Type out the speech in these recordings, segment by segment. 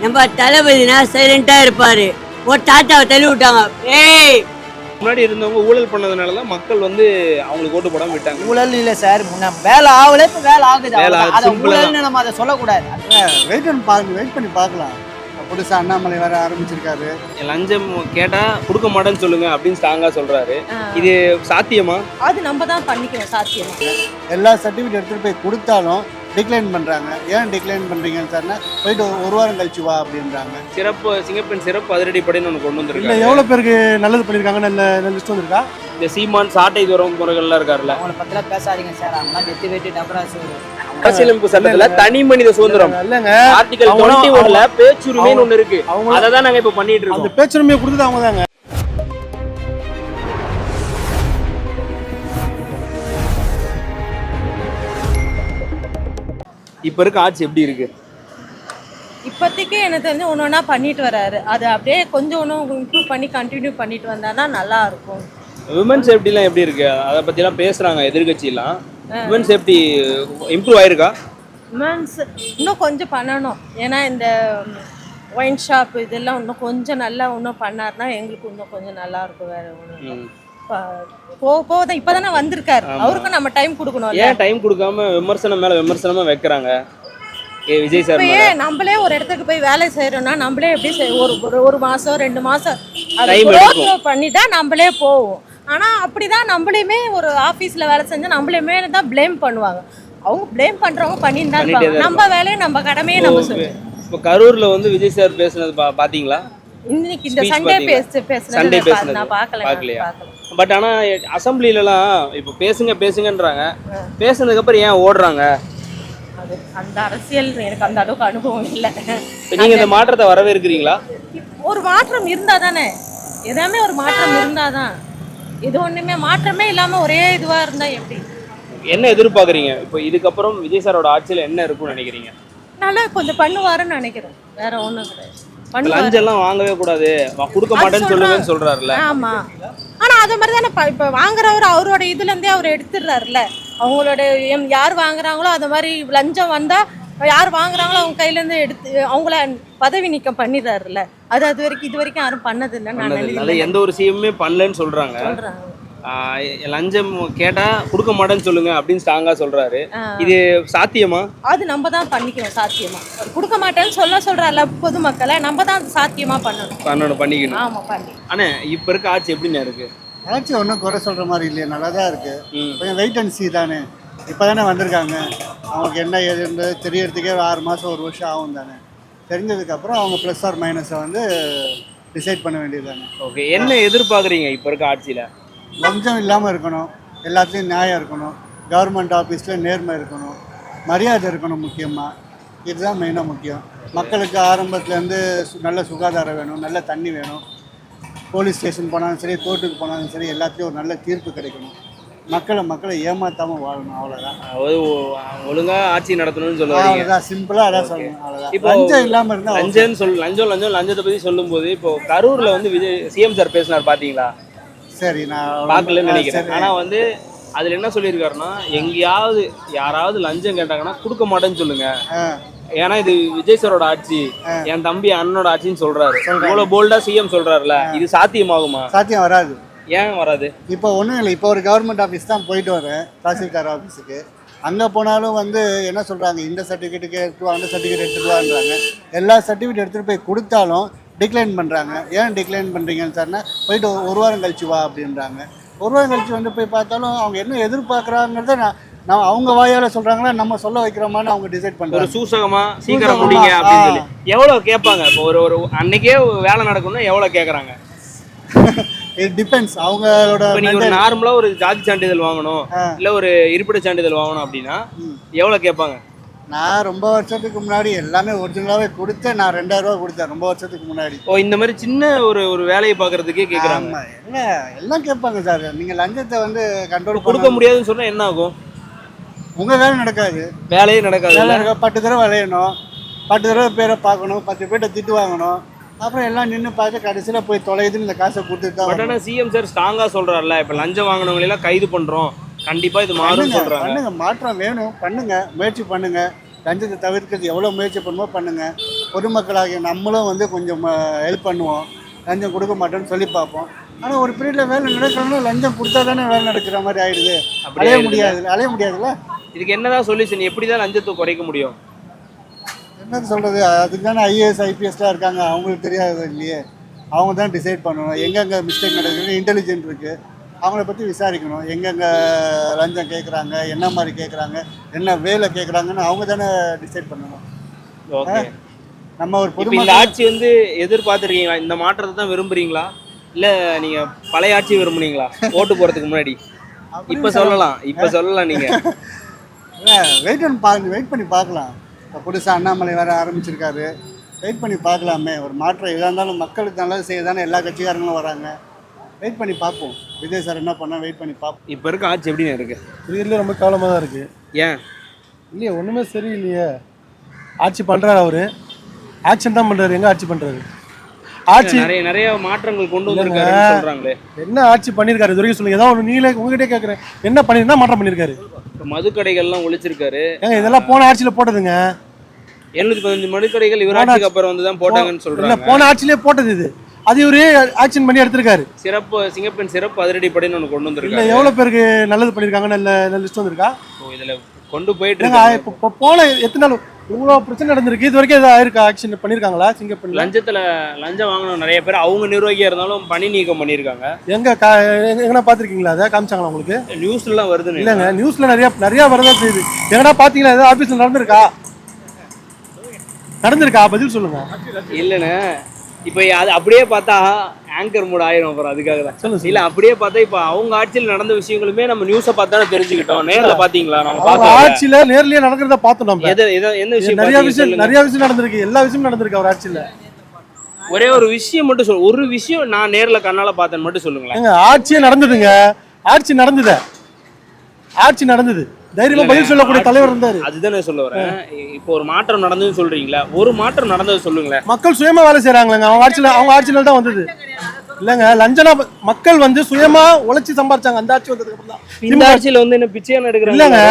நம்ம தளபதினா சைலண்டா இருப்பாரு. ஒரு தாத்தாவை தள்ளி விட்டாங்க. ஏய் முன்னாடி இருந்தவங்க ஊழல் பண்ணதுனால தான் மக்கள் வந்து அவங்களுக்கு ஓட்டு போடாம விட்டாங்க. ஊழல் இல்லை சார், முன்ன வேலை ஆகல, இப்போ வேலை ஆகுது. வேலை ஆகுது, அதை simple ஊழல்னு நம்ம அதை சொல்லக்கூடாது. வெயிட் பண்ணி பார்க்கலாம். புதுசா அண்ணாமலை வேற ஆரம்பிச்சிருக்காரு. லஞ்சம் கேட்டா கொடுக்க மாட்டேன்னு சொல்லுங்க அப்படின்னு ஸ்ட்ராங்கா சொல்றாரு. இது சாத்தியமா? அது நம்ம தான் பண்ணிக்கணும் சாத்தியமா. எல்லா சர்டிஃபிகேட் எடுத்துட்டு போய் கொடுத்தாலும் டிக்ளைன் பண்றாங்க. ஏன் டிக்ளைன் பண்றீங்கன்னு சொன்னா போயிட்டு ஒரு வாரம் கழிச்சு வா அப்படின்றாங்க. சிறப்பு சிங்கப்பெண் சிறப்பு அதிரடிப்படைன்னு ஒன்று கொண்டு இல்ல வந்திருக்காங்க. எவ்வளவு பேருக்கு நல்லது பண்ணிருக்காங்க, நல்ல லிஸ்ட் வந்திருக்கா? இந்த சீமான் சாட்டை தூரம் முறைகள்லாம் இருக்காருல்ல, அவங்கள பத்திலாம் பேசாதீங்க சார், அவங்களாம் வெட்டி வெட்டி டபராசு. அரசியலமைப்பு சட்டத்துல தனி மனித சுதந்திரம் இல்லங்க, ஆர்டிகல் 21ல பேச்சுரிமைன்னு ஒண்ணு இருக்கு. அதை தான் நாங்க இப்ப பண்ணிட்டு அந்த இருக்கோம். பேச்சுரிமையை கொடுத்தது அவங்க தாங்க. இப்ப இருக்க ஆட்சி எப்படி இருக்கு? இப்போதைக்கு எனக்கு தெரிஞ்சு ஒன்று ஒன்றா பண்ணிட்டு வராரு. அது அப்படியே கொஞ்சம் ஒன்றும் இம்ப்ரூவ் பண்ணி கண்டினியூ பண்ணிட்டு வந்தால் தான் நல்லா இருக்கும். விமன் சேஃப்டிலாம் எப்படி இருக்கு? அதை பத்திலாம் பேசுறாங்க எதிர்கட்சியெல்லாம். விமன் சேஃப்டி இம்ப்ரூவ் ஆயிருக்கா? உமன்ஸ் இன்னும் கொஞ்சம் பண்ணணும். ஏன்னா இந்த ஒயின் ஷாப் இதெல்லாம் இன்னும் கொஞ்சம் நல்லா இன்னும் பண்ணாருன்னா எங்களுக்கு இன்னும் கொஞ்சம் நல்லா இருக்கும். வேற ஒன்றும் போதான் இப்போ தானே வந்திருக்காரு, அவருக்கும் நம்ம டைம் கொடுக்கணும். ஏன் டைம் கொடுக்காம விமர்சனம் மேல விமர்சனமா வைக்கிறாங்க விஜய் சார்? இப்பயே நம்மளே ஒரு இடத்துக்கு போய் வேலை செய்யறோம்னா நம்மளே எப்படி ஒரு மாசம் 2 மாசம் பண்ணிட்டா நம்மளே போவோம். ஆனா அப்படிதான் நம்மளையுமே ஒரு ஆபீஸ்ல வேலை செஞ்சா நம்மளையுமே தான் பிளேம் பண்ணுவாங்க. அவங்க பிளேம் பண்றவங்க பண்ணிட்டு தான் இருப்பாங்க. நம்ம வேலையை நம்ம கடமையை நம்ம சொல்லுவோம். இப்போ கரூர்ல வந்து விஜய் சார் பேசுனது பாத்தீங்களா? இன்னைக்கு இந்த சண்டே பேசுனது நான் பார்க்கலையா? பட் ஆனா அசம்பிளிலலாம் இப்போ பேசுங்கன்றாங்க. பேசுனதுக்கு அப்புறம் ஏன் ஓடுறாங்க? அந்த அரசியல் எனக்கு அந்த அளவுக்கு அனுபவம் இல்லை. நீங்க இந்த மாற்றத்தை வரவேற்கிறீங்களா? ஒரு மாற்றம் இருந்தா தானே, எதாமே ஒரு மாற்றம் இருந்தாதான். இது ஒண்ணுமே மாற்றமே இல்லாம ஒரே இதுவா இருந்தா எப்படி? என்ன எதிர்பார்க்குறீங்க? இப்போ இதுக்கப்புறம் விஜய் சாரோட ஆட்சியில் என்ன இருக்கும்னு நினைக்கிறீங்க? நல்லா கொஞ்சம் பண்ணுவாருன்னு நினைக்கிறேன். வேற ஒண்ணும் கிடையாது. லஞ்செல்லாம் வாங்கவே கூடாது, கொடுக்க மாட்டேன்னு சொல்லுவேன்னு சொல்றாருல்ல. ஆமா, ஆனா அது மாதிரி தானே இப்ப வாங்குறவர் அவரோட இதுல இருந்தே அவர் எடுத்துடுறாருல்ல. அவங்களோட யார் வாங்குறாங்களோ அது மாதிரி லஞ்சம் வந்தா யார் வாங்குறாங்களோ அவங்க கையில இருந்து எடுத்து அவங்கள பதவி நீக்கம் பண்ணிடுறாருல்ல. அது வரைக்கும் இது வரைக்கும் யாரும் பண்ணதில்லை. நான் நினைக்கிறேன் எந்த ஒரு சிஎம்மே பண்ணலன்னு சொல்றாங்க. லஞ்சம் கேட்டா கொடுக்க மாட்டேன்னு சொல்லுங்க அப்படின்னு ஸ்ட்ராங்கா சொல்றாரு. இது சாத்தியமா? அது நம்ம தான் பண்ணிக்கணும் சாத்தியமா. கொடுக்க மாட்டேன்னு சொல்றாருல பொதுமக்களை, நம்ம தான் சாத்தியமா பண்ணிக்கணும். ஆமா பண்ணி. ஆனா இப்ப இருக்க ஆட்சி எப்படின்னு இருக்கு? ஆட்சி ஒன்றும் குறை சொல்ற மாதிரி இல்லையா, நல்லா தான் இருக்கு. கொஞ்சம் வெயிட் அண்ட் சீ தானே. இப்போ தானே வந்திருக்காங்க, அவங்களுக்கு என்ன ஏதுன்றது தெரியறதுக்கே 6 மாதம் 1 வருஷம் ஆகும் தானே. தெரிஞ்சதுக்கப்புறம் அவங்க ப்ளஸ் ஆர் மைனஸை வந்து டிசைட் பண்ண வேண்டியது தானே. ஓகே, என்ன எதிர்பார்க்குறீங்க இப்போ இருக்க ஆட்சியில்? லஞ்சம் இல்லாமல் இருக்கணும், எல்லாத்துலேயும் நியாயம் இருக்கணும், கவர்மெண்ட் ஆஃபீஸில் நேர்மை இருக்கணும், மரியாதை இருக்கணும். முக்கியமாக இதுதான் மெயினாக முக்கியம். மக்களுக்கு ஆரம்பத்துலேருந்து நல்ல சுகாதாரம் வேணும், நல்ல தண்ணி வேணும். போலீஸ் ஸ்டேஷன் போனாலும் சரி, கோர்ட்டுக்கு போனாலும் சரி, எல்லாத்துலேயும் ஒரு நல்ல தீர்ப்பு கிடைக்கணும். மக்களை ஏமாத்தாமல் வாழணும், அவ்வளோதான். ஒழுங்காக ஆட்சி நடத்தணும்னு சொல்லுவாங்க. அவ்வளோதான், சிம்பிளாக அதான் சொல்லணும், அவ்வளோதான். இப்போ லஞ்சம் இல்லாமல் இருந்தால் லஞ்சத்தை பற்றி சொல்லும்போது இப்போ கரூரில் வந்து விஜய் சிஎம் சார் பேசினார் பார்த்தீங்களா? சரி, நான் பார்க்கலன்னு நினைக்கிறேன். ஆனால் வந்து அதில் என்ன சொல்லியிருக்காருன்னா, எங்கேயாவது யாராவது லஞ்சம் கேட்டாங்கன்னா கொடுக்க மாட்டேன்னு சொல்லுங்க, ஏன்னா இது விஜய் சாரோட ஆட்சி, என் தம்பி அண்ணனோட ஆட்சின்னு சொல்றாரு. இவ்வளவு போல்டா சிஎம் சொல்றாருல, இது சாத்தியமாகுமா? சாத்தியம் வராது. ஏன் வராது? இப்போ ஒன்றும் இல்லை. இப்போ ஒரு கவர்மெண்ட் ஆஃபீஸ் தான் போயிட்டு வரேன், தாசில்தார் ஆஃபீஸுக்கு. அங்கே போனாலும் வந்து என்ன சொல்கிறாங்க, இந்த சர்டிஃபிகேட்டுக்கு எடுத்துவா, அந்த சர்டிஃபிகேட் எடுத்துகிட்டு எல்லா சர்டிஃபிகேட் எடுத்துகிட்டு போய் கொடுத்தாலும் டிக்ளைன் பண்ணுறாங்க. ஏன் டிக்ளைன் பண்ணுறீங்கன்னு சொன்னால் போயிட்டு ஒரு வாரம் கழிச்சு வா அப்படின்றாங்க. ஒரு வாரம் கழிச்சு வந்து போய் பார்த்தாலும் அவங்க என்ன எதிர்பார்க்குறாங்கிறத நான் அவங்க வாயால் சொல்கிறாங்களா நம்ம சொல்ல வைக்கிறோமான்னு அவங்க டிசைட் பண்ணுறாங்க. ஒரு சூசகமா சீக்கிரம் முடிங்க அப்படின்னு சொல்லி எவ்வளோ கேட்பாங்க? இப்போ ஒரு அன்னைக்கே வேலை நடக்கணும்னா எவ்வளோ கேட்குறாங்க? இட் டிபெண்ட்ஸ் அவங்களோட. நீங்கள் நார்மலாக ஒரு ஜாதி சான்றிதழ் வாங்கணும், இல்லை ஒரு இருப்பிட சான்றிதழ் வாங்கணும் அப்படின்னா எவ்வளோ கேட்பாங்க? நான் ரொம்ப வருஷத்துக்கு முன்னாடி எல்லாமே ஒரிஜினலாகவே கொடுத்தேன். நான் 2000 ரூபா கொடுத்தேன் ரொம்ப வருஷத்துக்கு முன்னாடி. இந்த மாதிரி சின்ன ஒரு வேலையை பார்க்கறதுக்கே கேட்குறாங்க. என்ன எல்லாம் கேட்பாங்க சார். நீங்கள் லஞ்சத்தை வந்து கண்ட்ரோல் கொடுக்க முடியாதுன்னு சொன்னால் என்ன ஆகும்? உங்கள் வேலை நடக்காது, வேலையே நடக்காது. 10 தடவை விளையணும், 10 தடவை பேரை பார்க்கணும், 10 பேர்கிட்ட திட்டு வாங்கணும், அப்புறம் எல்லாம் நின்று பார்த்து கடைசியில் போய் தொலைதுன்னு இந்த காசை கொடுத்துட்டு தான். பட் ஆனால் சிஎம் சார் ஸ்ட்ராங்காக சொல்கிறாருல்ல, இப்போ லஞ்சம் வாங்கினவங்களெல்லாம் கைது பண்ணுறோம், கண்டிப்பாக இது மாறும் சொல்கிறாங்க. பண்ணுங்க, மாற்றம் வேணும், பண்ணுங்க, முயற்சி பண்ணுங்க. லஞ்சத்தை தவிர்க்கிறது எவ்வளோ முயற்சி பண்ணுமோ பண்ணுங்க. பொதுமக்களாகிய நம்மளும் வந்து கொஞ்சம் ஹெல்ப் பண்ணுவோம், லஞ்சம் கொடுக்க மாட்டோம்னு சொல்லி பார்ப்போம். ஆனால் ஒரு பீரியடில் வேலை நடக்கணும்னா லஞ்சம் கொடுத்தா தானே வேலை நடக்கிற மாதிரி ஆயிடுது. அலைய முடியாதுல்ல. இதுக்கு என்னதான் சொல்யூஷன்? எப்படி தான் லஞ்சத்தை குறைக்க முடியும்? என்ன சொல்கிறது, அதுக்கு தானே ஐஏஎஸ் ஐபிஎஸ்லாம் இருக்காங்க, அவங்களுக்கு தெரியாது இல்லையே. அவங்க தான் டிசைட் பண்ணணும் எங்கெங்கே மிஸ்டேக் நடக்குது. இன்டெலிஜென்ட் இருக்குது, அவங்கள பற்றி விசாரிக்கணும். எங்கெங்கே லஞ்சம் கேட்குறாங்க, என்ன மாதிரி கேட்குறாங்க, என்ன வேலை கேட்குறாங்கன்னு அவங்க தானே டிசைட் பண்ணணும். ஓகே, நம்ம ஒரு இப்போ பொது இந்த ஆட்சி வந்து எதிர்பார்த்துருக்கீங்களா? இந்த மாற்றத்தை தான் விரும்புறீங்களா, இல்லை நீங்கள் பழைய ஆட்சி விரும்புனீங்களா ஓட்டு போகிறதுக்கு முன்னாடி? இப்போ சொல்லலாம் நீங்கள். வெயிட் பண்ணி பார்க்கலாம். இப்போ புதுசாக அண்ணாமலை வேறு ஆரம்பிச்சிருக்காரு, வெயிட் பண்ணி பார்க்கலாமே. ஒரு மாற்றம் எதாக இருந்தாலும் மக்களுக்கு நல்லது செய்ய தானே எல்லா கட்சிக்காரங்களும் வராங்க. வெயிட் பண்ணி பார்ப்போம், விஜய் சார் என்ன பண்ணால் வெயிட் பண்ணி பார்ப்போம். இப்போ இருக்க ஆட்சி எப்படின்னு இருக்கு? இருக்கிறதுல ரொம்ப கவலமாக தான் இருக்குது. ஏன் இல்லையே, ஒன்றுமே சரியில்லையே. ஆட்சி பண்ணுறாரு அவர், ஆக்ஷன் தான் பண்ணுறாரு. எங்கே ஆட்சி பண்ணுறாரு? ஆட்சி நிறைய மாற்றங்கள் கொண்டு வந்திருக்காருன்னு சொல்றாங்களே. என்ன ஆட்சி பண்ணியிருக்காரு இது வரைக்கும் சொல்லுங்க. ஏதாவது ஒரு நீங்களே உங்ககிட்டே கேட்குறேன், என்ன பண்ணிருந்தா மாற்றம் பண்ணியிருக்காரு? மதுக்கடைகள்லாம் ஒழிச்சிருக்காரு. ஏங்க இதெல்லாம் போன ஆட்சியில் போட்டதுங்க. 715 மதுக்கடைகள் இவர் ஆட்சிக்கு அப்புறம் வந்து தான் போட்டாங்கன்னு சொல்றாங்க. போன ஆட்சியிலே போட்டது இது. அது இவரு ஆக்ஷன் பண்ணி எடுத்திருக்காரு. சிங்கப்பெண் சிறப்பு அதிரடிப்படைன்னு ஒன்று கொண்டு வந்திருக்காரு. இல்லை எவ்வளோ பேருக்கு நல்லது பண்ணியிருக்காங்க, நல்ல லிஸ்ட் வந்திருக்கா? இதில் கொண்டு போயிட்டு இருக்காங்க. இப்போ போன எத்தனை நாள் இவ்வளோ பிரச்சனை நடந்திருக்கு, இது வரைக்கும் ஏதாவது ஆயிருக்கா? ஆக்ஷன் பண்ணியிருக்காங்களா சிங்கப்பெண்? லஞ்சம் வாங்கணும் நிறைய பேர், அவங்க நிர்வாகியாக இருந்தாலும் பணி நீக்கம் பண்ணியிருக்காங்க. எங்கன்னா பார்த்துருக்கீங்களா? அதை காமிச்சாங்களா உங்களுக்கு? நியூஸ்லாம் வருது இல்லைங்க, நியூஸில் நிறையா வரதா செய்யுது. எங்கன்னா பார்த்தீங்களா? ஏதாவது ஆஃபீஸில் நடந்திருக்கா? பதில் சொல்லுங்க. இல்லைண்ணே, இப்போ அது அப்படியே பார்த்தா ஆங்கர் மூட் ஆயிரும். அப்புறம் அதுக்காக தான் சொல்லுங்க. இல்லை, அப்படியே பார்த்தா இப்போ அவங்க ஆட்சியில் நடந்த விஷயங்களுமே நம்ம நியூஸை பார்த்தா தெரிஞ்சுக்கிட்டோம். நேரில் பார்த்தீங்களா? நம்ம ஆட்சியில் நேர்லயே நடக்கிறத பார்த்தோம். நம்ம என்ன விஷயம்? நிறைய விஷயம் நடந்திருக்கு, எல்லா விஷயமும் நடந்திருக்கு அவர் ஆட்சியில். ஒரே ஒரு விஷயம் மட்டும் ஒரு விஷயம் நான் நேரில் கண்ணால பார்த்தேன்னு மட்டும் சொல்லுங்களேன். ஆட்சியே நடந்ததுங்க. ஆட்சி நடந்தது. தைரியமா பதில் சொல்லக்கூடிய தலைவர் இருந்தாரு. அதுதான் சொல்ல வரேன். இப்போ ஒரு மாற்றம் நடந்ததுன்னு சொல்றீங்களா? ஒரு மாற்றம் நடந்தது சொல்லுங்களேன். மக்கள் சுயமா வேலை செய்யறாங்களேங்க. அவங்க ஆட்சியில தான் வந்தது இல்லங்க. லஞ்சனா மக்கள் வந்து சுயமா உழைச்சி சம்பாரிச்சாங்க. அந்த ஆட்சி வந்ததுக்கு அப்புறம் தான் இந்த ஆட்சியில வந்து என்ன பிச்சையா எடுக்கிறாங்க இல்லங்க.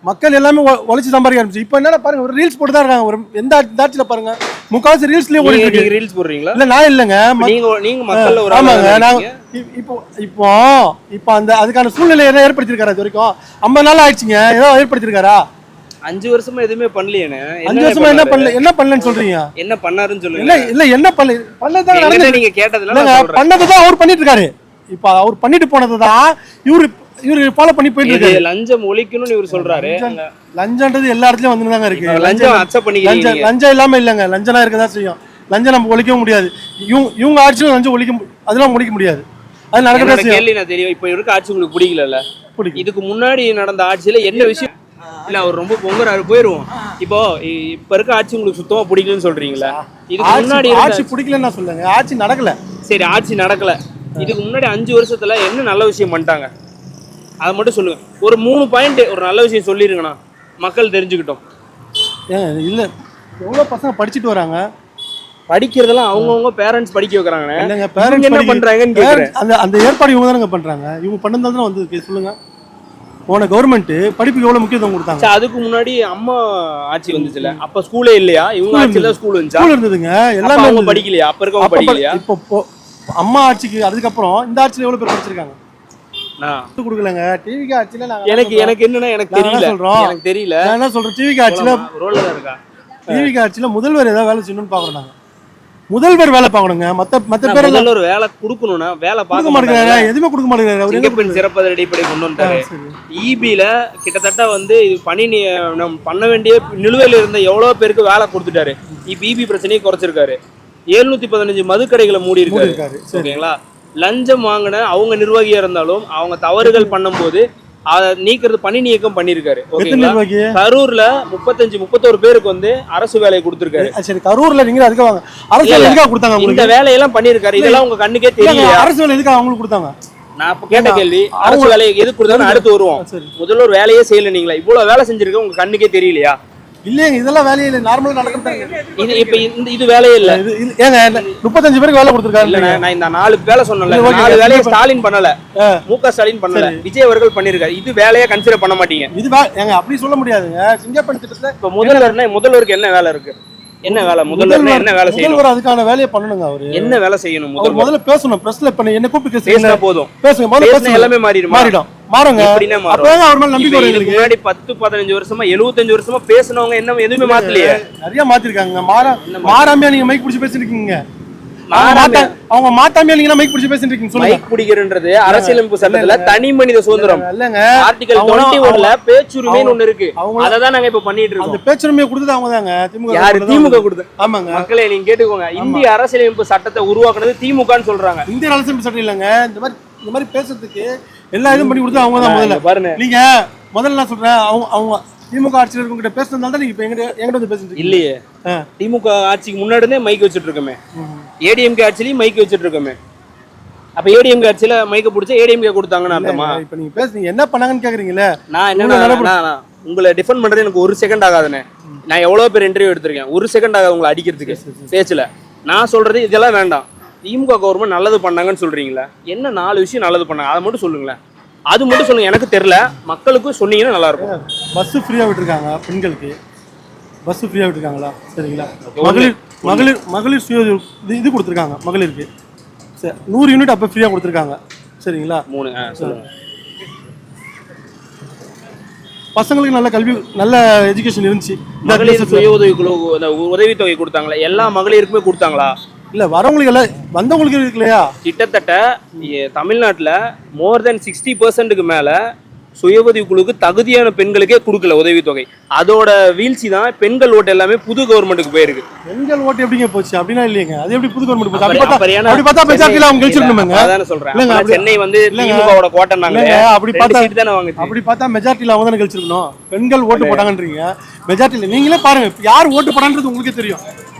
மக்கள் எல்லாமே உழைச்சி சம்பாதிக்க ஆரம்பிச்சு. இப்போ என்ன பாருங்க, ஒரு ரீல்ஸ் போட்டு தான் இருக்காங்க. ஒரு எந்த ஆட்சியில பாருங்க முக்காவாசி ரீல்ஸ்லயே ஓடிட்டு இருக்கு. ரீல்ஸ் போடுறீங்களா? இல்ல நான் இல்லங்க, நீங்க மக்கள்ல ஒரு ஆமாங்க. நாங்க இப்போ அந்த அதுக்கான சூழ்நிலை என்ன ஏற்படுத்திருக்காரு? இது வரைக்கும் 50 நாள் ஆயிடுச்சுங்க. ஏதோ ஏற்படுத்திருக்காரா? 5 வருஷமா எதுவுமே பண்ணலையே. 5 வருஷமா என்ன பண்ணலன்னு சொல்றீங்க? என்ன பண்ணாருன்னு சொல்லுங்க. இல்ல என்ன பண்ணதான் நடந்தது. நீங்க கேட்டதுல பண்ணதுதான் அவர் பண்ணிட்டு இருக்காரு. இப்போ அவர் பண்ணிட்டு போனதுதான் இவரு ஃபாலோ பண்ணி போயிட்டு இருக்காரு. லஞ்சம் ஒழிக்கணும்னு இவர் சொல்றாரு. லஞ்சம்ன்றது எல்லா இடத்துலயும் வந்துதாங்க இருக்கு. லஞ்சம் அக்செப்ட் பண்ணிக்கிறீங்க. லஞ்சம் இல்லாம இல்லங்க. லஞ்சம் இருக்கதான் செய்யும். லஞ்சம் நம்ம ஒழிக்க முடியாது. இவங்க ஆட்சியும் லஞ்சம் அதெல்லாம் ஒழிக்க முடியாது. அது நடக்கதான் செய்யும். கேள்வி நான் தெரியும். இப்போ இருக்க ஆட்சி உங்களுக்கு பிடிக்கல. இதுக்கு முன்னாடி நடந்த ஆட்சியில என்ன விஷயம்? இல்ல அவர் ரொம்ப பொங்குறாரு, போயிருவோம். இப்ப இருக்க ஆட்சி உங்களுக்கு சுத்தமா பிடிக்கலன்னு சொல்றீங்களா? இதுக்கு முன்னாடி ஆட்சி பிடிக்கலன்னு நான் சொல்லுங்க. ஆட்சி நடக்கல. சரி, ஆட்சி நடக்கல. இதுக்கு முன்னாடி 5 வருஷத்துல என்ன நல்ல விஷயம் பண்ணிட்டாங்க அதை மட்டும் சொல்லுங்க. ஒரு 3 பாயிண்ட் ஒரு நல்ல விஷயம் சொல்லிருங்கண்ணா, மக்கள் தெரிஞ்சுக்கிட்டோம். இல்ல எவ்வளவு பசங்க படிச்சுட்டு வராங்க. படிக்கிறதெல்லாம் அவங்கவுங்க பேரண்ட்ஸ் படிக்க வைக்கிறாங்க. இல்லங்க, பேரண்ட்ஸ் என்ன பண்றாங்கன்னு கேக்குறேன். அந்த ஏற்பாடு இவங்க தானங்க பண்றாங்க. இவங்க பண்ணதால தான் வந்து சொல்லுங்க. போன கவர்மெண்ட் படிப்புக்கு எவ்வளவு முக்கியத்துவம் கொடுத்தாங்க. அதுக்கு முன்னாடி அம்மா ஆட்சி வந்துச்சுல, அப்ப ஸ்கூலே இல்லையா? இவங்க ஆட்சியில ஸ்கூல் வந்துச்சா? ஸ்கூல் இருந்ததுங்க. எல்லாமே அவங்க படிக்கலையா? அப்ப இருக்கவங்க படிக்கலையா? இப்போ அம்மா ஆட்சிக்கு அதுக்கப்புறம் இந்த ஆட்சியில எவ்வளவு பேர் படிச்சிருக்காங்க? கொடுக்கலங்க. டிவிக்கு ஆட்சியில எனக்கு என்னன்னா எனக்கு தெரியல. நான் என்ன சொல்றேன், டிவிக்கு ஆட்சியில ரோல்ல தான் இருக்கா? டிவிக்கு ஆட்சியில முதல்வர் ஏதாவது வேலை செய்யணும்னு பாக்குறோம். நாங்க முதல்வர் வேலை பார்க்கணுங்க. மத்த பேர் முதல்வர் வேலை கொடுக்கணும்னா வேலை பார்க்க மாட்டேங்கிறாரு. எதுவுமே கொடுக்க மாட்டேங்கிறாரு. சிங்கப்பெண் சிறப்பு அடிப்படை கொண்டு வந்தாரு. ஈபில கிட்டத்தட்ட வந்து இது பணி பண்ண வேண்டிய நிலுவையில் இருந்த எவ்வளவு பேருக்கு வேலை கொடுத்துட்டாரு. இப்ப ஈபி பிரச்சனையை குறைச்சிருக்காரு. 715 மதுக்கடைகளை மூடி இருக்காரு. ஓகேங்களா? லஞ்சம் வாங்கின அவங்க நிர்வாகியா இருந்தாலும் அவங்க தவறுகள் பண்ணும்போது அதை நீக்கிறது பணி நீக்கம் பண்ணிருக்காரு. கரூர்ல 31 பேருக்கு வந்து அரசு வேலையை கொடுத்திருக்காரு. சரி, கரூர்ல நீங்க அதுக்கு வாங்க. அரசு வேலை எதுக்காக கொடுத்தாங்க? இந்த வேலையெல்லாம் பண்ணிருக்காரு. இதெல்லாம் உங்க கண்ணுக்கே தெரியல. அரசு வேலை எதுக்காக அவங்களுக்கு கொடுத்தாங்க? நான் இப்ப கேட்ட கேள்வி, அரசு வேலையை எதுக்கு கொடுத்தாங்க அடுத்து வருவோம். முதல்ல ஒரு வேலையே செய்யல. நீங்களா இவ்வளவு வேலை செஞ்சிருக்க, உங்க கண்ணுக்கே தெரியலையா? இல்லைங்க, இதெல்லாம் வேலையே இல்லை. நார்மலா நடக்குது. இப்ப இது வேலையே இல்ல. ஏங்க 35 பேருக்கு வேலை கொடுத்திருக்காரு. இல்ல, நான் இந்த 4 வேலை சொன்னல, 4 வேலையை ஸ்டாலின் பண்ணல, முக ஸ்டாலின் பண்ணல, விஜய் அவர்கள் பண்ணிருக்காரு. இது வேலையை கன்சிடர் பண்ண மாட்டீங்க? இது ஏங்க அப்படி சொல்ல முடியாதுங்க. சிங்கப்பெண் திட்டத்துல இப்ப முதல்வருக்கு என்ன வேலை இருக்கு? என்ன வேலை முதல்வர் என்ன வேலை செய்யணும்? முதல்வர் அதுக்கான வேலையை பண்ணணுங்க. அவரு என்ன வேலை செய்யணும்? அவர் முதல்ல பேசணும். பிரஸ்ல இப்ப என்ன கூப்பிட்டு பேசினா போதும். பேசுங்க, முதல்ல பேசினா பேசுங்க, எல்லாமே மாறிடும். மாறுங்க. எப்படின்னா மாறும்? அப்பதான் அவர் மேல நம்பிக்கை இப்ப வரும் இதுக்கு எங்களுக்கு. முன்னாடி 10-15 வருஷமா 75 வருஷமா பேசினவங்க என்ன எதுவுமே மாத்தலையே. நிறைய மாத்திருக்காங்க. மாறாமையா நீங்க மைக் பிடிச்சி பேசிட்டு இருக்கீங்க. மாறாம அவங்க மாத்தாமையா நீங்க மைக் பிடிச்சி பேசிட்டு இருக்கீங்க. சொல்லுங்க. மைக் பிடிக்கிறன்றது அரசியலமைப்பு சட்டத்துல தனி மனித சுதந்திரம். இல்லங்க, ஆர்டிகல் 21ல பேச்சுரிமைன்னு ஒண்ணு இருக்கு. அததான் நாங்க இப்ப பண்ணிட்டு அந்த இருக்கோம். பேச்சுரிமையை கொடுத்தது அவங்க தாங்க. திமுக யாரு? திமுக கொடுத்து. ஆமாங்க. மக்களே நீங்க கேட்டுக்கோங்க, இந்திய அரசியலமைப்பு சட்டத்தை உருவாக்குனது திமுகன்னு சொல்றாங்க. இந்திய அரசியல் சட்டம் இல்லங்க. இந்த மாதிரி பேசுறதுக்கு எல்லா இதுவும் பண்ணி கொடுத்தது அவங்க தான். முதல்ல பாருங்க, நீங்க முதல்ல நான் சொல்றேன், அவங்க திமுக ஆட்சியில் இருக்கவங்க பேசுறதுனால தான் நீங்க இப்ப எங்கிட்ட வந்து பேசிட்டு இல்லையே. திமுக ஆட்சிக்கு முன்னாடியே மைக் வச்சுட்டு இருக்கோமே. ஏடிஎம்கே ஆட்சிலையும் மைக் வச்சுட்டு இருக்கோமே. அப்ப ஏடிஎம்கே ஆட்சியில மைக்க பிடிச்சா ஏடிஎம்கே கொடுத்தாங்கன்னு அர்த்தமா? இப்ப நீங்க பேசுறீங்க என்ன பண்ணாங்கன்னு கேக்குறீங்களே. நான் என்ன உங்களை டிஃபெண்ட் பண்றது எனக்கு 1 செகண்ட் ஆகாதுன்னு. நான் எவ்வளவு பேர் இன்டர்வியூ எடுத்திருக்கேன். 1 செகண்ட் ஆகாது உங்களை அடிக்கிறதுக்கு பேச்சுல. நான் சொல்றது இதெல்லாம் வேண்டாம். திமுக கவர்மெண்ட் நல்லது பண்ணாங்கன்னு சொல்றீங்களா? என்ன 4 விஷயம் நல்லது பண்ணாங்க அதை மட்டும் சொல்லுங்களேன். அது மட்டும் சொல்லுங்க. எனக்கு தெரியல, மக்களுக்கும் சொன்னீங்கன்னா நல்லா இருக்கும். பஸ் ஃப்ரீயா விட்டுருக்காங்க பெண்களுக்கு. பஸ் ஃப்ரீயா விட்டுருக்காங்களா? சரிங்களா. மகளிர் சுய இது கொடுத்துருக்காங்க மகளிருக்கு. சரி, 100 யூனிட் அப்போ ஃப்ரீயா கொடுத்துருக்காங்க. சரிங்களா. 3 சொல்லுங்க. பசங்களுக்கு நல்ல கல்வி, நல்ல எஜுகேஷன் இருந்துச்சு. மகளிர் சுய உதவிக்குழு உதவித்தொகை கொடுத்தாங்களா? எல்லா மகளிருக்குமே கொடுத்தாங்களா? இல்ல, வரவங்களுக்கு எல்லாம் வந்தவங்களுக்கு இருக்கு இல்லையா? கிட்டத்தட்ட தமிழ்நாட்டுல மோர் தென் 60% மேல சுய உதவிக்குழுக்கு தகுதியான பெண்களுக்கே கொடுக்கல உதவித்தொகை. அதோட வீழ்ச்சி தான் பெண்கள் ஓட்டு எல்லாமே புது கவர்மெண்ட்டுக்கு போயிருக்கு. பெண்கள் ஓட்டு எப்படிங்க போச்சு? அப்படின்னா இல்லைங்க. அது எப்படி புது கவர்மெண்ட் போச்சு? அப்படி பார்த்தா மெஜாரிட்டில அவங்க கழிச்சிருக்கணுங்க. அதானே சொல்றேன். சென்னை வந்து திமுகவோட கோட்டைனாங்க. அப்படி பார்த்தா மெஜாரிட்டில அவங்க தானே கழிச்சிருக்கணும். பெண்கள் ஓட்டு போட்டாங்கன்றீங்க. மெஜாரிட்டில நீங்களே பாருங்க, யார் ஓட்டு போடான்றது உங்களுக்கே தெரியும்.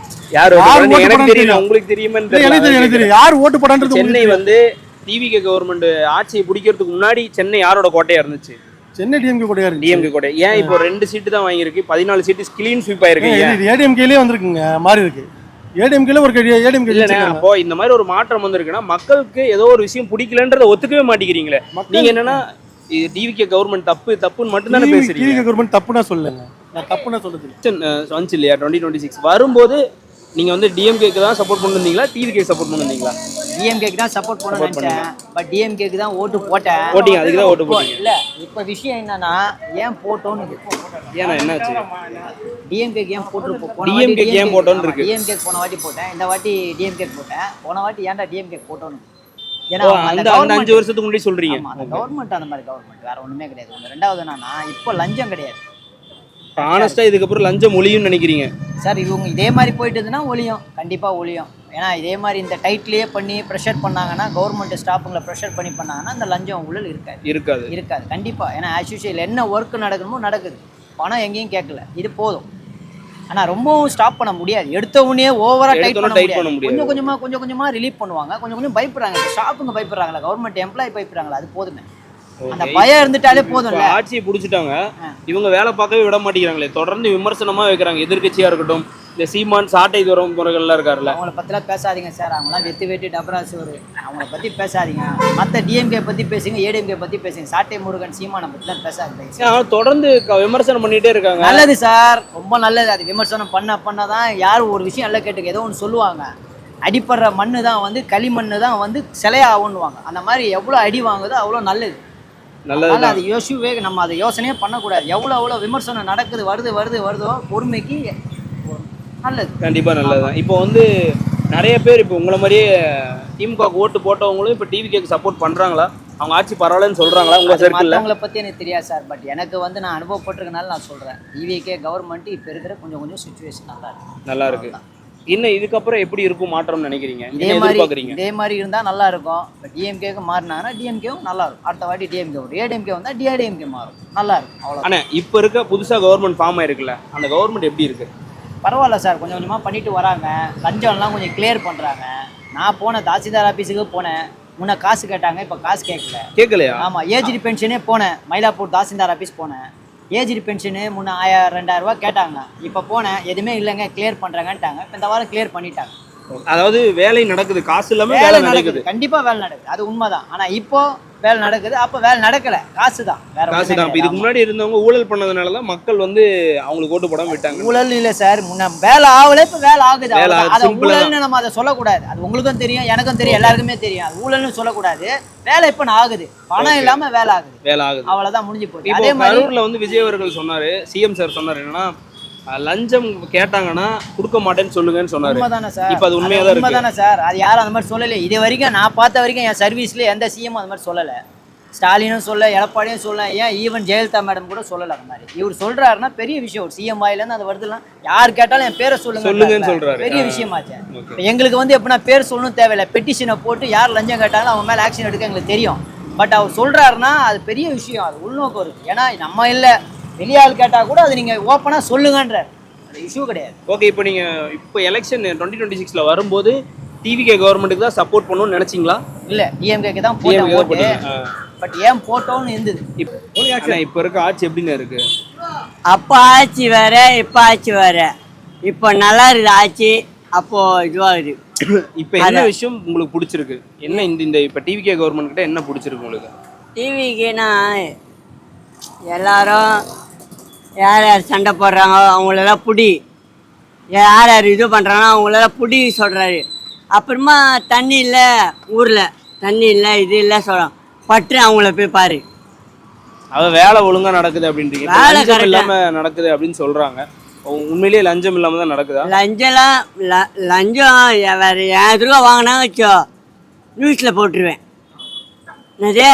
எனக்கு தெரியும், உங்களுக்கு தெரியுமா? எனக்கு தெரியும் யார் ஓட்டு போடான்றது. சென்னை வந்து டிவிகே கவர்மெண்ட் ஆட்சியை பிடிக்கிறதுக்கு முன்னாடி சென்னை யாரோட கோட்டையா இருந்துச்சு? சென்னை டிஎம்கே கோட்டையா இருக்கு. டிஎம்கே கோட்டை. ஏன் இப்போ 2 சீட்டு தான் வாங்கியிருக்கு, 14 சீட்டு கிளீன் ஸ்வீப் ஆயிருக்கு. ஏடிஎம்கேலயே வந்திருக்குங்க, மாறி இருக்கு. ஏடிஎம்கேல ஒரு ஏடிஎம்கே இல்லைண்ணே. அப்போ இந்த மாதிரி ஒரு மாற்றம் வந்திருக்குன்னா மக்களுக்கு ஏதோ ஒரு விஷயம் பிடிக்கலன்றதை ஒத்துக்கவே மாட்டேங்கிறீங்களே. நீங்க என்னன்னா டிவிகே கவர்மெண்ட் தப்புன்னு மட்டும் தானே பேசுறீங்க. டிவிகே கவர்மெண்ட் தப்புனா சொல்லுங்க, நான் தப்புனா சொல்லுது வந்துச்சு இல்லையா? 2026 வரும்போது நீங்க வந்து டிஎம்கேக்கு தான் சப்போர்ட் பண்ணிருந்தீங்களா, டிவிகே சப்போர்ட் பண்ணிருந்தீங்களா? டிஎம்கேக்கு தான் சப்போர்ட் பண்ண நினைச்சேன். பட் டிஎம்கேக்கு தான் ஓட்டு போட்டேன். போட்டீங்க, அதுக்கு தான் ஓட்டு போட்டீங்க. இல்ல, இப்ப விஷயம் என்னன்னா ஏன் போட்டோன்னு. ஏன்னா என்னாச்சு? டிஎம்கேக்கு ஏன் போட்டுருப்போம்? டிஎம்கேக்கு ஏன் போட்டோன்னு இருக்கு. டிஎம்கே போன வாட்டி போட்டேன், இந்த வாட்டி டிஎம்கே போட்டேன். போன வாட்டி ஏன்டா டிஎம்கே போட்டோன்னு. ஏன்னா அந்த 5 வருஷத்துக்கு முன்னாடி சொல்றீங்க. அந்த கவர்மெண்ட் அந்த மாதிரி கவர்மெண்ட் வேற ஒண்ணுமே கிடையாது. ரெண்டாவது என்னன்னா இப்போ லஞ்சம் கிடையாது. ஆனஸ்டா இதுக்கப்புறம் லஞ்சம் ஒழியும்னு நினைக்கிறீங்க சார்? இவங்க இதே மாதிரி போயிட்டு இருந்துன்னா ஒழியும், கண்டிப்பா ஒழியும். ஏன்னா இதே மாதிரி இந்த டைட்லயே பண்ணி ப்ரெஷர் பண்ணாங்கன்னா, கவர்மெண்ட் ஸ்டாஃபுங்களை ப்ரெஷர் பண்ணி பண்ணாங்கன்னா அந்த லஞ்சம் ஊழல் இருக்காது கண்டிப்பா. ஏன்னா ஆஸ் யூஷுவல் என்ன ஒர்க் நடக்கணுமோ நடக்குது. பணம் எங்கேயும் கேட்கல, இது போதும். ஆனா ரொம்பவும் ஸ்டாப் பண்ண முடியாது. எடுத்த உடனே ஓவரா டைட் பண்ண முடியாது. கொஞ்சம் கொஞ்சமா ரிலீவ் பண்ணுவாங்க. கொஞ்சம் பயப்படுறாங்க. ஸ்டாஃபுங்க பயப்படுறாங்களா, கவர்மெண்ட் எம்ப்ளாயி பயப்படுறாங்களா? அது போதுமே. அந்த பயம் இருந்துட்டாலே போதும். ஆட்சியை பிடிச்சிட்டாங்க, இவங்க வேலை பார்க்கவே விட மாட்டேங்கிறாங்களே. தொடர்ந்து விமர்சனமா வைக்கிறாங்க. எதிர்கட்சியா இருக்கட்டும், இந்த சீமான் சாட்டை தூரம் முறைகள்லாம் இருக்காருல்ல, அவங்கள பத்திலாம் பேசாதீங்க சார். அவங்களாம் வெட்டி டபரா சோறு. அவங்கள பத்தி பேசாதீங்க. மற்ற டிஎம்கே பத்தி பேசுங்க, ஏடிஎம்கே பத்தி பேசுங்க. சாட்டை முருகன், சீமானை பத்திலாம் பேசாதீங்க. தொடர்ந்து விமர்சனம் பண்ணிட்டே இருக்காங்க. நல்லது சார், ரொம்ப நல்லது. அது விமர்சனம் பண்ணதான் யாரும் ஒரு விஷயம் எல்லாம் கேட்டுக்க ஏதோ ஒன்று சொல்லுவாங்க. அடிப்படுற மண்ணு தான் வந்து களிமண்ணு தான் வந்து சிலையா ஆகுன்னுவாங்க. அந்த மாதிரி எவ்வளோ அடி வாங்குதோ அவ்வளோ நல்லது. அதனால அது யோசிவே நம்ம அதை யோசனையே பண்ணக்கூடாது. எவ்வளோ விமர்சனம் நடக்குது, வருதோ பொறுமைக்கு நல்லது. கண்டிப்பா நல்லதுதான். இப்போ வந்து நிறைய பேர் இப்போ உங்களை மாதிரியே திமுக ஓட்டு போட்டவங்களும் இப்போ டிவிகேக்கு சப்போர்ட் பண்றாங்களா? அவங்க ஆட்சி பரவாயில்லன்னு சொல்றாங்களா உங்க சர்க்கிள்ல? அவங்கள பத்தி எனக்கு தெரியாது சார். பட் எனக்கு வந்து நான் அனுபவப்பட்டிருக்கனால நான் சொல்றேன். டிவிகே கவர்மெண்ட் இப்போ இருக்கிற கொஞ்சம் சுச்சுவேஷன் நல்லா இருக்கு. இன்னும் இதுக்கப்புறம் எப்படி இருக்கும் மாற்றம்னு நினைக்கிறீங்க? இதே மாதிரி இருந்தா நல்லா இருக்கும். இப்போ டிஎம்கேக்கு மாறினாங்கன்னா டிஎம்கேவும் நல்லா இருக்கும். அடுத்த வாட்டி டிஎம்கே வரும். ஏடிஎம்கே வந்தா டிஏடிஎம்கே மாறும், நல்லா இருக்கும். அவ்வளோ. ஆனா இப்போ இருக்க புதுசா கவர்மெண்ட் ஃபார்ம் ஆயிருக்குல்ல, அந்த கவர்மெண்ட் எப்படி இருக்கு? பரவாயில்ல சார், கொஞ்சமாக பண்ணிட்டு வராங்க. லஞ்சம்லாம் கொஞ்சம் கிளியர் பண்ணுறாங்க. நான் போனேன், தாசில்தார் ஆஃபீஸுக்கு போனேன். முன்னே காசு கேட்டாங்க, இப்போ காசு கேட்கலையா? ஆமாம், ஏஜ்டி பென்ஷனே போனேன். மயிலாப்பூர் தாசில்தார் ஆஃபீஸ் போனேன். ஏஜ்டி பென்ஷனு முன்னே 1000-2000 ரூபா கேட்டாங்க. இப்போ போனேன், எதுவுமே இல்லைங்க, கிளியர் பண்ணுறாங்கன்ட்டாங்க. இப்போ இந்த வாரம் கிளியர் பண்ணிட்டாங்க. அதாவது வேலை நடக்குது, காசு இல்லாமல் வேலை நடக்குது. கண்டிப்பாக வேலை நடக்குது, அது உண்மைதான். ஆனால் இப்போ வேலை நடக்குது. அப்போ வேலை நடக்கல, காசு தான், வேற காசு தான். இப்போ இதுக்கு முன்னாடி இருந்தவங்க ஊழல் பண்ணதுனால தான் மக்கள் வந்து அவங்களுக்கு ஓட்டு போடாம விட்டாங்க. ஊழல் இல்லை சார், முன்ன வேலை ஆகல, இப்போ வேலை ஆகுது. வேலை ஆகுது, அதை simple ஆ. ஊழல்னு நம்ம அதை சொல்லக்கூடாது. அது உங்களுக்கும் தெரியும், எனக்கும் தெரியும், எல்லாருக்குமே தெரியும். அது ஊழல்னு சொல்லக்கூடாது. வேலை இப்போ ஆகுது, பணம் இல்லாம வேலை ஆகுது. வேலை ஆகுது, அவ்வளவுதான், முடிஞ்சு போச்சு. இப்போ அதே மாதிரி கரூர்ல வந்து விஜய் அவர்கள் சொன்னாரு, சிஎம் சார் சொன்னாரு என்னன்னா, லஞ்சம் கேட்டாங்கன்னா கொடுக்க மாட்டேன்னு சொல்லுங்கன்னு சொன்னாரு. உண்மைதானே சார்? இப்போ அது உண்மையா தான் இருக்கு. உண்மைதானே சார்? அது யாரும் அந்த மாதிரி சொல்லலை இது வரைக்கும். நான் பார்த்த வரைக்கும் என் சர்வீஸ்ல எந்த சிஎம் அந்த மாதிரி சொல்லலை. ஸ்டாலினும் சொல்ல, எடப்பாடியும் சொல்ல, ஏன் ஈவன் ஜெயலலிதா மேடம் கூட சொல்லலை அந்த மாதிரி. இவர் சொல்றாருன்னா பெரிய விஷயம். ஒரு சிஎம் வாயிலேருந்து அது வருதுலாம், யார் கேட்டாலும் என் பேரை சொல்லுங்கன்னு சொல்றாரு. பெரிய விஷயமாச்சு. எங்களுக்கு வந்து எப்படின்னா பேர் சொல்லணும் தேவையில்லை. பெட்டிஷனை போட்டு யார் லஞ்சம் கேட்டாலும் அவங்க மேலே ஆக்ஷன் எடுக்க எங்களுக்கு தெரியும். பட் அவர் சொல்றாருன்னா அது பெரிய விஷயம், அது உள்நோக்கம் இருக்கு. ஏன்னா நம்ம இல்லை, வெளியாள் கேட்டால் கூட அது நீங்கள் ஓப்பனாக சொல்லுங்கன்றார், இஷ்யூ கிடையாது. ஓகே, இப்போ நீங்க இப்போ எலெக்ஷன் 2026ல வரும்போது டிவிகே கவர்மெண்ட்டுக்கு தான் சப்போர்ட் பண்ணணும்னு நினைச்சீங்களா? இல்ல, டிஎம்கேக்கு தான் போட்டோம் ஓட்டு. பட் ஏன் போட்டோம்னு இருந்தது. இப்போ இருக்க ஆட்சி எப்படின்னு இருக்கு? அப்போ ஆட்சி வேற, இப்போ ஆட்சி வேற. இப்போ நல்லா இருக்குது ஆட்சி, அப்போ இதுவாகுது. இப்போ என்ன விஷயம் உங்களுக்கு பிடிச்சிருக்கு? என்ன இந்த இப்போ டிவிகே கவர்மெண்ட் கிட்ட என்ன பிடிச்சிருக்கு உங்களுக்கு? டிவிக்குன்னா எல்லாரும் யார் யார் சண்டை போடுறாங்க அவங்களெல்லாம் புடி, யார் யார் இது பண்ணுறாங்களோ அவங்களெல்லாம் புடி சொல்கிறாரு. அப்புறமா தண்ணி இல்லை ஊரில், தண்ணி இல்லை இது இல்லை சொல்கிறோம், பற்று அவங்கள போய் பாரு. அது வேலை ஒழுங்கா நடக்குது அப்படின்றீங்க, வேலை லஞ்சம் இல்லாம நடக்குது அப்படின்னு சொல்றாங்க. உண்மையிலேயே லஞ்சம் இல்லாம தான் நடக்குதா? லஞ்சம் வேறு என் எதுருவா வாங்கினா வச்சோ நியூஸில் போட்டுருவேன். என்னது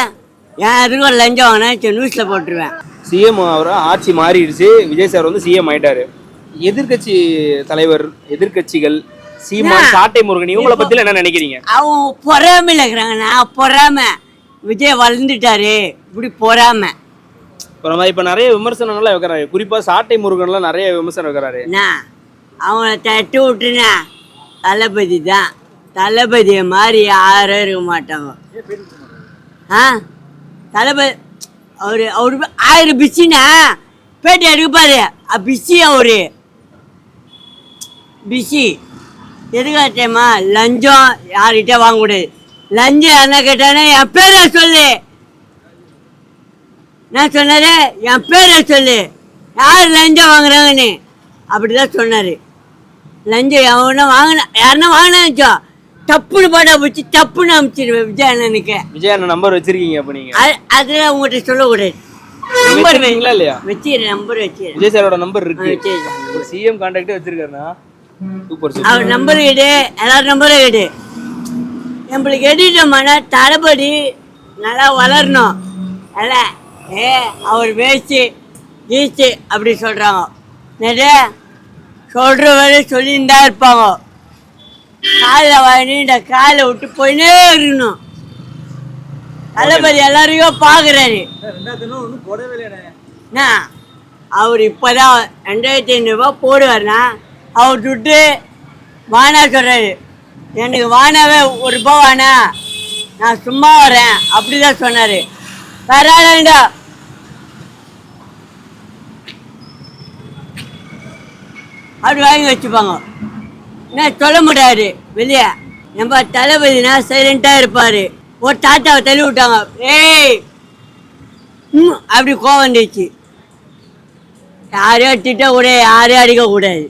என் எதுருவா லஞ்சம் வாங்கினா வச்சோ நியூஸில் போட்டுருவேன். சிஎம் அவர் ஆட்சி மாறிடுச்சு, விஜய் சார் வந்து சிஎம் ஆயிட்டாரு. எதிர்கட்சி தலைவர், எதிர்கட்சிகள், சீமான், சாட்டை முருகன் இவங்களை பத்தில என்ன நினைக்கிறீங்க? அவங்க பொறாமையில் இருக்கிறாங்க. நான் பொறாம, விஜய் வளர்ந்துட்டாரு இப்படி பொறாம. இப்ப நிறைய விமர்சனங்கள்லாம் வைக்கிறாரு, குறிப்பா சாட்டை முருகன்லாம் நிறைய விமர்சனம் வைக்கிறாரு. அவங்கள தட்டி விட்டுனா தளபதி தான், தளபதியை மாதிரி யாரும் இருக்க மாட்டாங்க. தளபதி அவரு 1000 பிஸினா பேட்டி எடுப்பாரு. பிஸி அவரு பிஸி எதுக்காட்டேமா? லஞ்சம் யார்கிட்ட வாங்கக்கூடாது. லஞ்சம் என்ன கேட்டானே என் பேரை சொல்லு, நான் சொன்னாரு என் பேரை சொல்லு, யார் லஞ்சம் வாங்குறாங்கன்னு அப்படிதான் சொன்னாரு. லஞ்சம் எவனா வாங்கினா யாருன்னா வாங்கினா தப்புன்னு பாட்டா போச்சு, தப்புன்னு அனுப்பிச்சிடுவேன் விஜய் அண்ணனுக்கு. விஜய் அண்ணன் நம்பர் வச்சிருக்கீங்க? அப்ப நீங்க அதுல உங்கள்கிட்ட சொல்லக்கூடாது. நம்பர் இல்லையா? வச்சிரு, நம்பர் வச்சிரு. விஜய் சாரோட நம்பர் இருக்கு, சிஎம் கான்டாக்டே வச்சிருக்காருன்னா சூப்பர். அவர் நம்பர் கேடு, எல்லாரும் நம்பரும் கேடு. நம்மளுக்கு எடிட்டோம்னா தளபதி நல்லா வளரணும். அல்ல அவர் வேஸ்ட்டு கீச்சு அப்படி சொல்கிறாங்க. நிறைய சொல்கிற வேலை சொல்லியிருந்தா இருப்பாங்க. காலில் வாங்கிட்டு காலை விட்டு போயினே இருக்கணும். தளபதி எல்லாரையும் பார்க்குறாரு. என்ன அவர் இப்போதான் 2500 போடுவார்னா அவர் துட்டு வானா சொல்கிறாரு. எனக்கு வானாவே ₹1 வானா, நான் சும்மா வரேன் அப்படிதான் சொன்னார். வராண்டா அப்படி வாங்கி வச்சுப்பாங்க. என்ன சொல்ல முடியாது வெளியே. நம்ம தளபதினா சைலண்டாக இருப்பார். ஒரு தாத்தாவை தள்ளி விட்டாங்க, ஏய் அப்படி கோவம் வந்துச்சு. யாரையும் திட்டக்கூடாது, யாரையும் அடிக்கக்கூடாது.